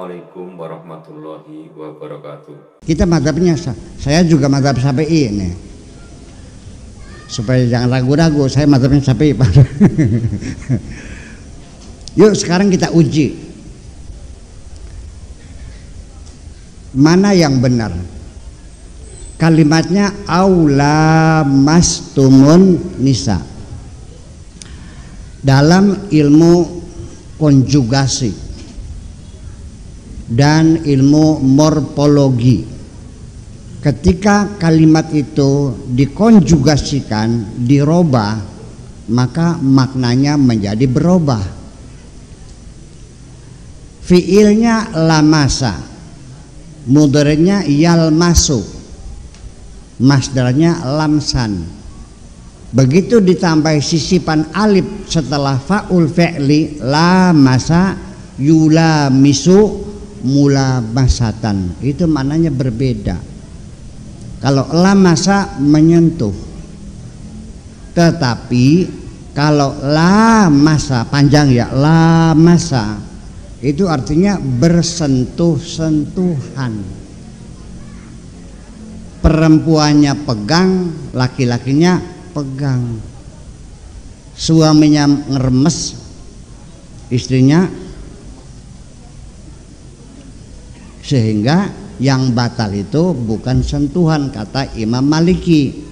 Assalamualaikum warahmatullahi wabarakatuh. Kita mazhabnya, saya juga mazhab Syafi'i nih. Supaya jangan ragu-ragu, saya mazhabnya Syafi'i. Yuk sekarang kita uji mana yang benar. Kalimatnya aula mastumun nisa. Dalam ilmu konjugasi dan ilmu morfologi, ketika kalimat itu dikonjugasikan, dirubah, maka maknanya menjadi berubah. Fiilnya lamasa, mudhari'nya yalmasu, masdarnya lamsan. Begitu ditambah sisipan alif setelah fa'ul fi'li, lamasa yulamisu mulamasatan, itu maknanya berbeda. Kalau lamasa menyentuh, tetapi kalau lamasa panjang ya, lamasa itu artinya bersentuh-sentuhan. Perempuannya pegang, laki-lakinya pegang. Suaminya ngeremes, istrinya, sehingga yang batal itu bukan sentuhan, kata Imam Maliki.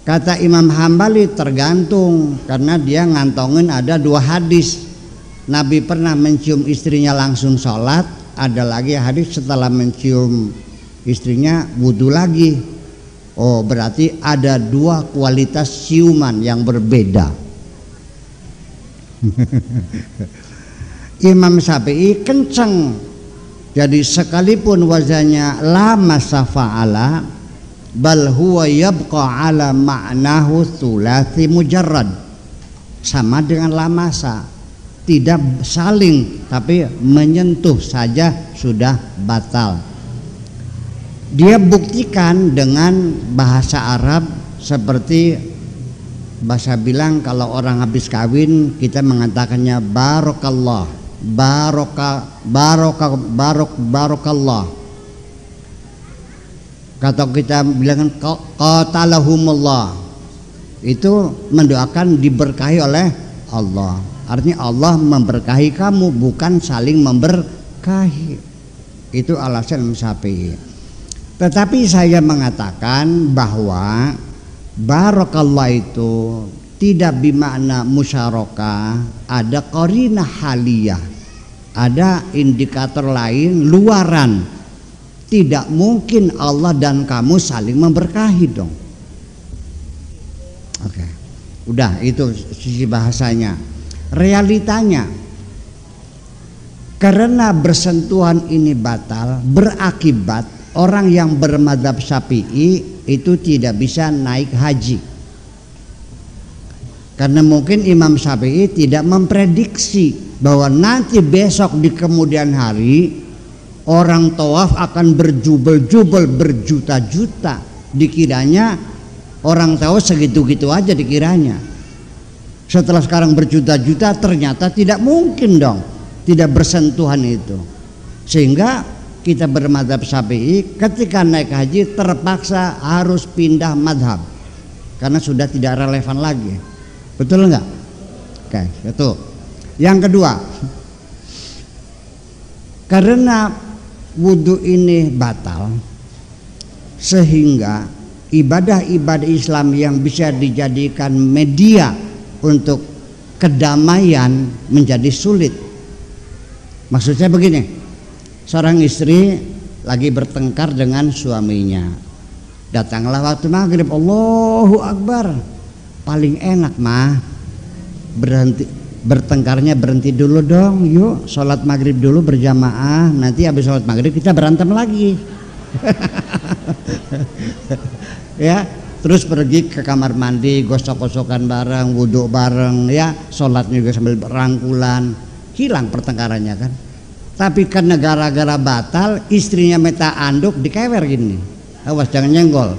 Kata Imam Hambali tergantung, karena dia ngantongin ada dua hadis. Nabi pernah mencium istrinya langsung sholat, ada lagi hadis setelah mencium istrinya wudhu lagi. Oh, berarti ada dua kualitas ciuman yang berbeda. Imam Syafi'i kenceng, jadi sekalipun wazannya la masafa'ala bal huwa yabqa ala ma'nahu thulathi mujarrad, sama dengan la masa, tidak saling tapi menyentuh saja sudah batal. Dia buktikan dengan bahasa Arab, seperti bahasa bilang kalau orang habis kawin kita mengatakannya barokallah, barokallah. Kata kita bilang qatalahumullah, itu mendoakan diberkahi oleh Allah. Artinya Allah memberkahi kamu, bukan saling memberkahi. Itu alasan Imam Syafi'i. Tetapi saya mengatakan bahwa barokallah itu tidak bermakna musyarakah, ada qarinah haliyah, ada indikator lain luaran. Tidak mungkin Allah dan kamu saling memberkahi dong. Oke, udah itu sisi bahasanya. Realitanya, karena bersentuhan ini batal, berakibat orang yang bermadzhab Syafi'i itu tidak bisa naik haji. Karena mungkin Imam Syafi'i tidak memprediksi bahwa nanti besok di kemudian hari orang tawaf akan berjubel-jubel berjuta-juta. Dikiranya orang tawaf segitu-gitu aja dikiranya. Setelah sekarang berjuta-juta, ternyata tidak mungkin dong tidak bersentuhan itu. Sehingga kita bermadzhab Syafi'i ketika naik haji terpaksa harus pindah madhab karena sudah tidak relevan lagi. Betul enggak? Oke, itu. Yang kedua, karena wudhu ini batal, sehingga ibadah-ibadah Islam yang bisa dijadikan media untuk kedamaian menjadi sulit. Maksud saya begini, seorang istri lagi bertengkar dengan suaminya, datanglah waktu maghrib, Allahu Akbar, paling enak mah berhenti bertengkarnya, berhenti dulu dong, yuk sholat maghrib dulu berjamaah, nanti habis sholat maghrib kita berantem lagi. Ya, terus pergi ke kamar mandi, gosok-gosokan bareng, wudhu bareng, ya sholatnya juga sambil rangkulan, hilang pertengkarannya kan. Tapi karena gara-gara batal, istrinya minta anduk, dikewer gini, awas jangan nyenggol,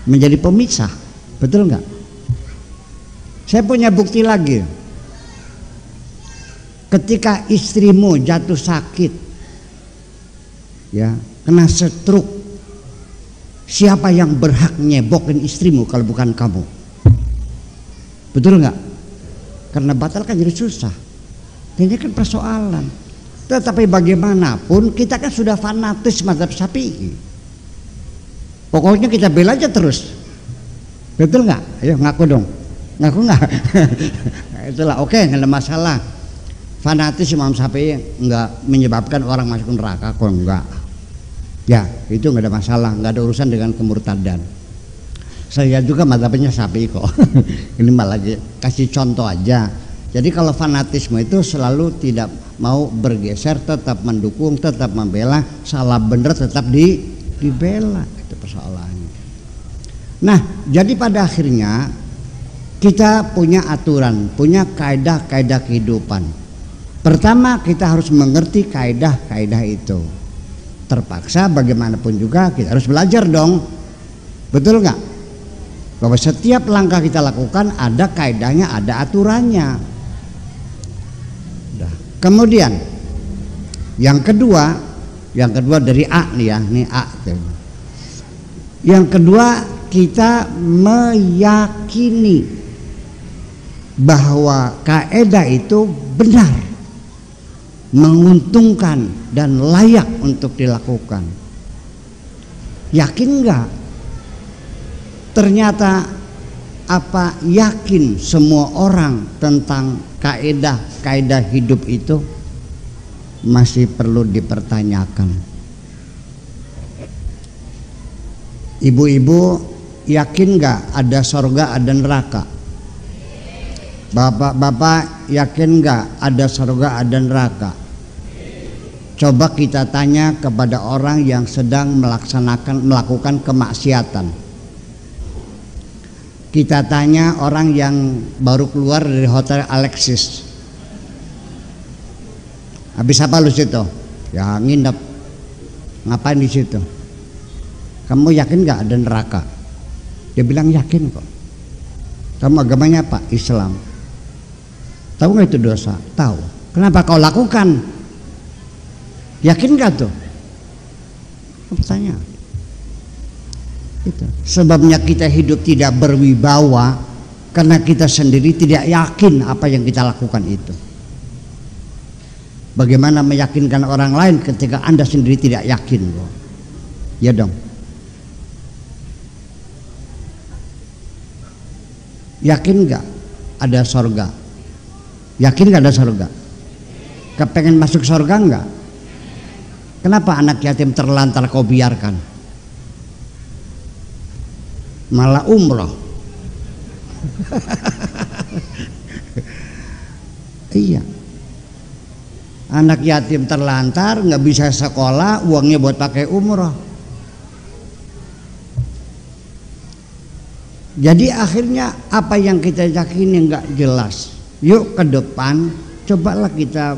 menjadi pemisah. Betul nggak? Saya punya bukti lagi. Ketika istrimu jatuh sakit, ya, kena stroke, siapa yang berhak nyebokin istrimu kalau bukan kamu? Betul nggak? Karena batal kan jadi susah. Ini kan persoalan. Tetapi bagaimanapun kita kan sudah fanatis mazhab Syafi'i. Pokoknya kita bela aja terus. Betul nggak? Ayo ngaku dong. Ngaku nggak? Itulah oke, nggak ada masalah. Fanatis Imam Syafi'i nggak menyebabkan orang masuk neraka, kok enggak? Ya itu nggak ada masalah, nggak ada urusan dengan kemurtadan. Saya juga mazhabnya Syafi'i kok. Ini malah kasih contoh aja. Jadi kalau fanatisme itu selalu tidak mau bergeser, tetap mendukung, tetap membela, salah benar tetap dibela, itu persoalannya. Nah, jadi pada akhirnya kita punya aturan, punya kaidah-kaidah kehidupan. Pertama kita harus mengerti kaidah-kaidah itu. Terpaksa bagaimanapun juga kita harus belajar dong. Betul nggak? Bahwa setiap langkah kita lakukan ada kaidahnya, ada aturannya. Kemudian yang kedua dari A nih ya, ini A. Yang kedua kita meyakini bahwa kaidah itu benar, menguntungkan dan layak untuk dilakukan. Yakin nggak? Ternyata apa yakin semua orang tentang kaidah hidup itu masih perlu dipertanyakan. Ibu-ibu yakin nggak ada sorga ada neraka? Bapak-bapak yakin nggak ada sorga ada neraka? Coba kita tanya kepada orang yang sedang melakukan kemaksiatan. Kita tanya orang yang baru keluar dari hotel Alexis. Habis apa lu situ? Ya nginep. Ngapain di situ? Kamu yakin nggak ada neraka? Dia bilang yakin kok. Kamu agamanya apa? Islam. Tahu nggak itu dosa? Tahu. Kenapa kau lakukan? Yakin nggak tuh? Pertanyaan. Itu. Sebabnya kita hidup tidak berwibawa karena kita sendiri tidak yakin apa yang kita lakukan itu. Bagaimana meyakinkan orang lain ketika Anda sendiri tidak yakin? Ya dong. Yakin nggak ada sorga? Yakin nggak ada sorga? Kepengen masuk sorga nggak? Kenapa anak yatim terlantar kau biarkan? Malah umroh. Iya, anak yatim terlantar nggak bisa sekolah, uangnya buat pakai umroh. Jadi akhirnya apa yang kita yakini nggak jelas. Yuk ke depan cobalah kita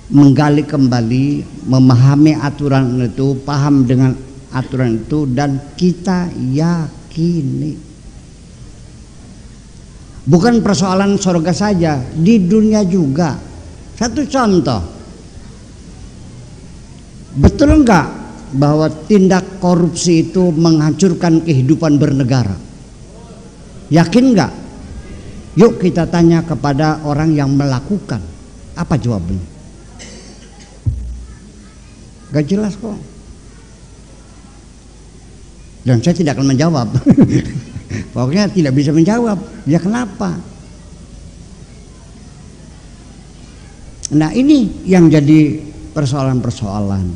menggali kembali, memahami aturan itu, paham dengan aturan itu, dan kita yakini. Bukan persoalan surga saja, di dunia juga. Satu contoh, betul enggak bahwa tindak korupsi itu menghancurkan kehidupan bernegara? Yakin enggak? Yuk kita tanya kepada orang yang melakukan. Apa jawabannya? Gak jelas kok. Dan saya tidak akan menjawab. Pokoknya tidak bisa menjawab. Ya kenapa? Nah ini yang jadi persoalan-persoalan.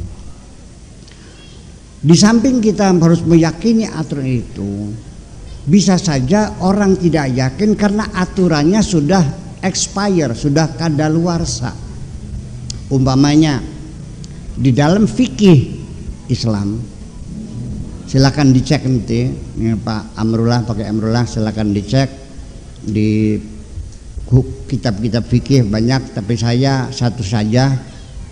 Di samping kita harus meyakini aturan itu, bisa saja orang tidak yakin karena aturannya sudah expire, sudah kadaluarsa. Umpamanya di dalam fikih Islam, silakan dicek nanti, ini Pak Amrullah, pakai Amrullah, silakan dicek di kitab-kitab fikih banyak, tapi saya satu saja,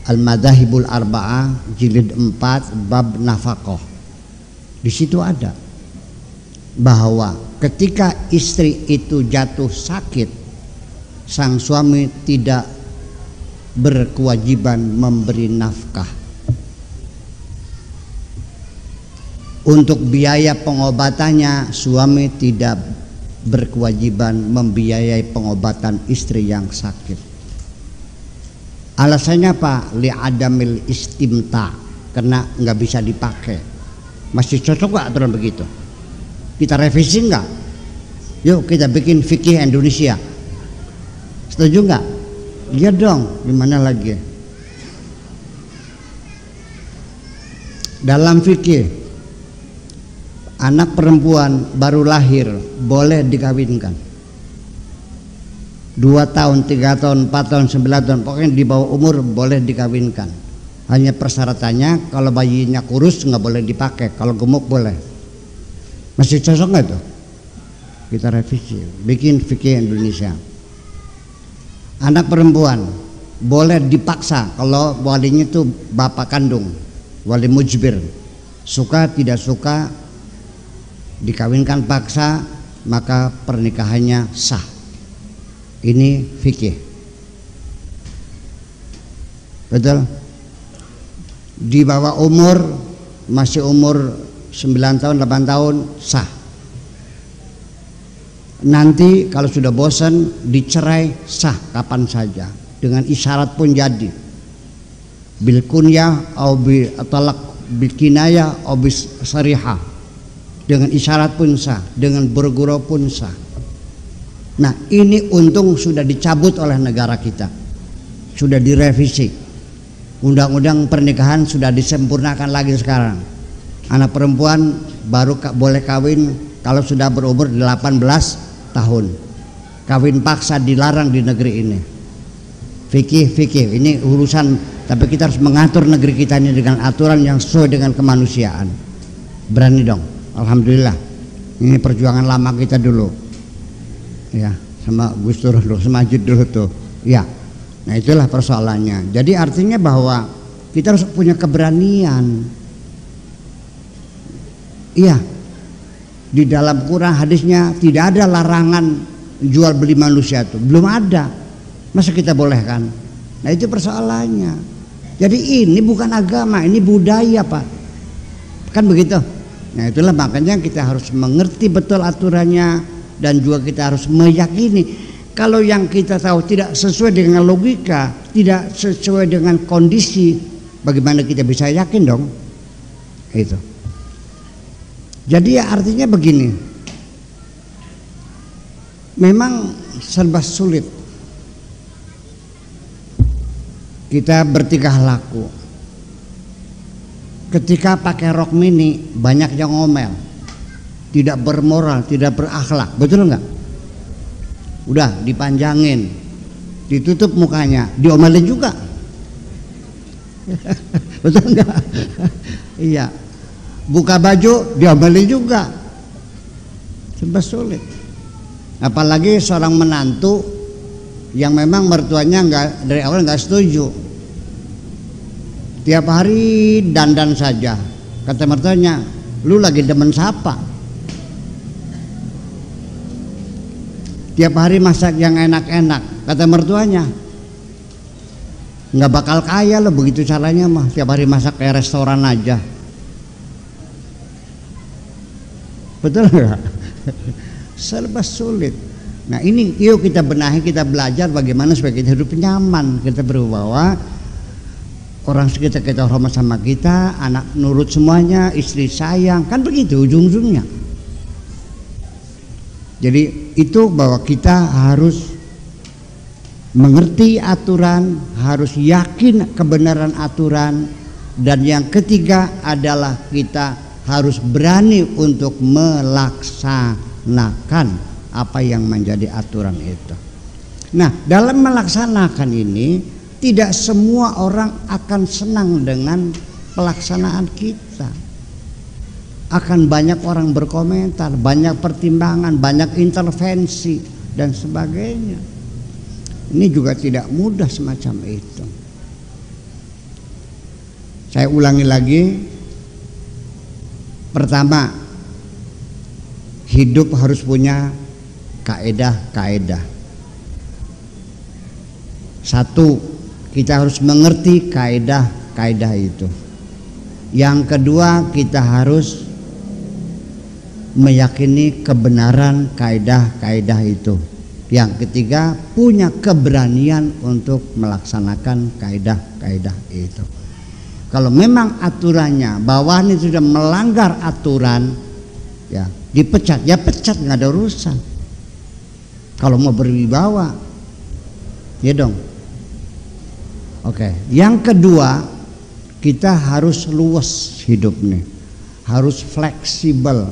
Al-Madzhabul Arba'ah jilid 4 bab nafaqah. Di situ ada bahwa ketika istri itu jatuh sakit, sang suami tidak berkewajiban memberi nafkah. Untuk biaya pengobatannya, suami tidak berkewajiban membiayai pengobatan istri yang sakit. Alasannya apa? Li'adamil istimta, karena nggak bisa dipakai. Masih cocok nggak aturan begitu? Kita revisi nggak? Yuk kita bikin fikih Indonesia. Setuju nggak? Iya dong. Gimana lagi? Dalam fikih, anak perempuan baru lahir boleh dikawinkan 2 tahun, 3 tahun, 4 tahun, 9 tahun, pokoknya di bawah umur boleh dikawinkan. Hanya persyaratannya kalau bayinya kurus nggak boleh dipakai, kalau gemuk boleh. Masih cocok nggak tuh? Kita revisi, bikin fikih Indonesia. Anak perempuan boleh dipaksa kalau walinya itu bapak kandung, wali mujbir, suka tidak suka dikawinkan paksa, maka pernikahannya sah. Ini fikih. Betul? Di bawah umur, masih umur 9 tahun, 8 tahun sah. Nanti kalau sudah bosan dicerai sah kapan saja, dengan isyarat pun jadi. Bil kunyah atau bil talaq bil kinayah atau bis sarihah. Dengan isyarat pun sah, dengan bergurau pun sah. Nah, ini untung sudah dicabut oleh negara kita, sudah direvisi. Undang-undang pernikahan sudah disempurnakan lagi sekarang. Anak perempuan baru boleh kawin kalau sudah berumur 18 tahun. Kawin paksa dilarang di negeri ini. Fikih ini urusan, tapi kita harus mengatur negeri kita ini dengan aturan yang sesuai dengan kemanusiaan. Berani dong. Alhamdulillah, ini perjuangan lama kita dulu, ya, sama Gus Dur dulu, sama Ajit dulu tuh, ya. Nah itulah persoalannya. Jadi artinya bahwa kita harus punya keberanian. Iya, di dalam Quran hadisnya tidak ada larangan jual beli manusia itu, belum ada. Masa kita bolehkan? Nah itu persoalannya. Jadi ini bukan agama, ini budaya Pak, kan begitu. Nah itulah makanya kita harus mengerti betul aturannya, dan juga kita harus meyakini kalau yang kita tahu tidak sesuai dengan logika, tidak sesuai dengan kondisi, bagaimana kita bisa yakin dong? Itu. Jadi ya artinya begini, memang serba sulit kita bertingkah laku. Ketika pakai rok mini banyak yang ngomel, tidak bermoral, tidak berakhlak, betul enggak? Udah dipanjangin, ditutup mukanya, diomelin juga. Betul enggak? Iya. Buka baju diomelin juga. Serba sulit. Apalagi seorang menantu yang memang mertuanya enggak, dari awal enggak setuju. Tiap hari dandan saja. Kata mertuanya, lu lagi demen siapa? Tiap hari masak yang enak-enak. Kata mertuanya, nggak bakal kaya lo begitu caranya mah. Tiap hari masak kayak restoran aja. Betul nggak? Serba sulit. Nah ini yuk kita benahi, kita belajar bagaimana supaya kita hidup nyaman. Kita berbawa orang sekitar kita hormat sama kita, anak nurut semuanya, istri sayang, kan begitu ujung-ujungnya. Jadi itu bahwa kita harus mengerti aturan, harus yakin kebenaran aturan, dan yang ketiga adalah kita harus berani untuk melaksanakan apa yang menjadi aturan itu. Nah, dalam melaksanakan ini tidak semua orang akan senang dengan pelaksanaan kita. Akan banyak orang berkomentar, banyak pertimbangan, banyak intervensi dan sebagainya. Ini juga tidak mudah semacam itu. Saya ulangi lagi. Pertama, hidup harus punya kaedah-kaedah. Satu, kita harus mengerti kaidah-kaidah itu. Yang kedua, kita harus meyakini kebenaran kaidah-kaidah itu. Yang ketiga, punya keberanian untuk melaksanakan kaidah-kaidah itu. Kalau memang aturannya bawahan itu sudah melanggar aturan, ya dipecat, ya pecat, nggak ada urusan. Kalau mau berwibawa, ya dong. Oke. Yang kedua, kita harus luas hidupnya, harus fleksibel.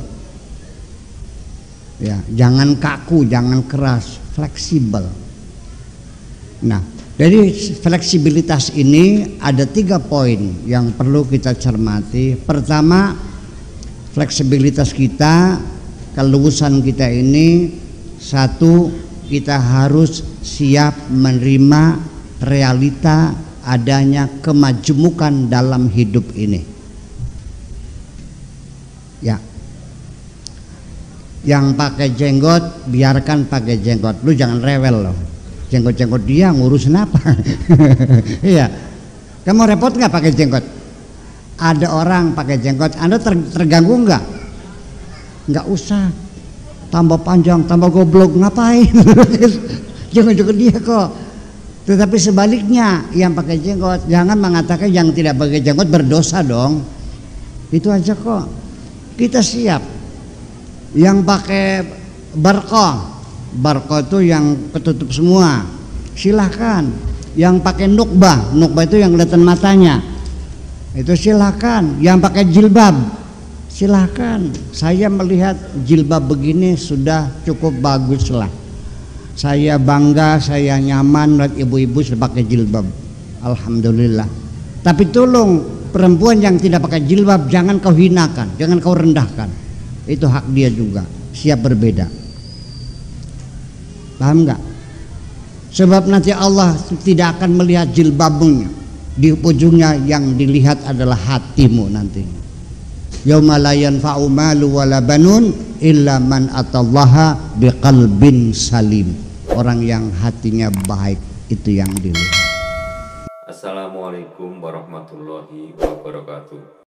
Ya, jangan kaku, jangan keras, fleksibel. Nah, dari fleksibilitas ini ada 3 poin yang perlu kita cermati. Pertama, fleksibilitas kita, keluasan kita ini, satu, kita harus siap menerima realita adanya kemajemukan dalam hidup ini. Ya, yang pakai jenggot biarkan pakai jenggot, lu jangan rewel loh. Jenggot-jenggot dia ngurusin apa? Iya, kamu repot nggak pakai jenggot? Ada orang pakai jenggot, Anda terganggu nggak? Nggak usah, tambah panjang, tambah goblok, ngapain? Jenggot-jenggot dia kok. Tetapi sebaliknya, yang pakai jenggot jangan mengatakan yang tidak pakai jenggot berdosa dong. Itu aja kok. Kita siap. Yang pakai barko itu yang ketutup semua, silahkan. Yang pakai nukbah itu yang kelihatan matanya, itu silahkan. Yang pakai jilbab, silahkan. Saya melihat jilbab begini sudah cukup bagus lah. Saya bangga, saya nyaman melihat ibu-ibu sudah pakai jilbab, alhamdulillah. Tapi tolong, perempuan yang tidak pakai jilbab jangan kau hinakan, jangan kau rendahkan. Itu hak dia juga, siap berbeda. Paham nggak? Sebab nanti Allah tidak akan melihat jilbabmu, di ujungnya yang dilihat adalah hatimu nanti. Yauma la yanfa'u malu wala banun illa man atallaha biqalbin salim. Orang yang hatinya baik itu yang dilihat. Assalamualaikum warahmatullahi wabarakatuh.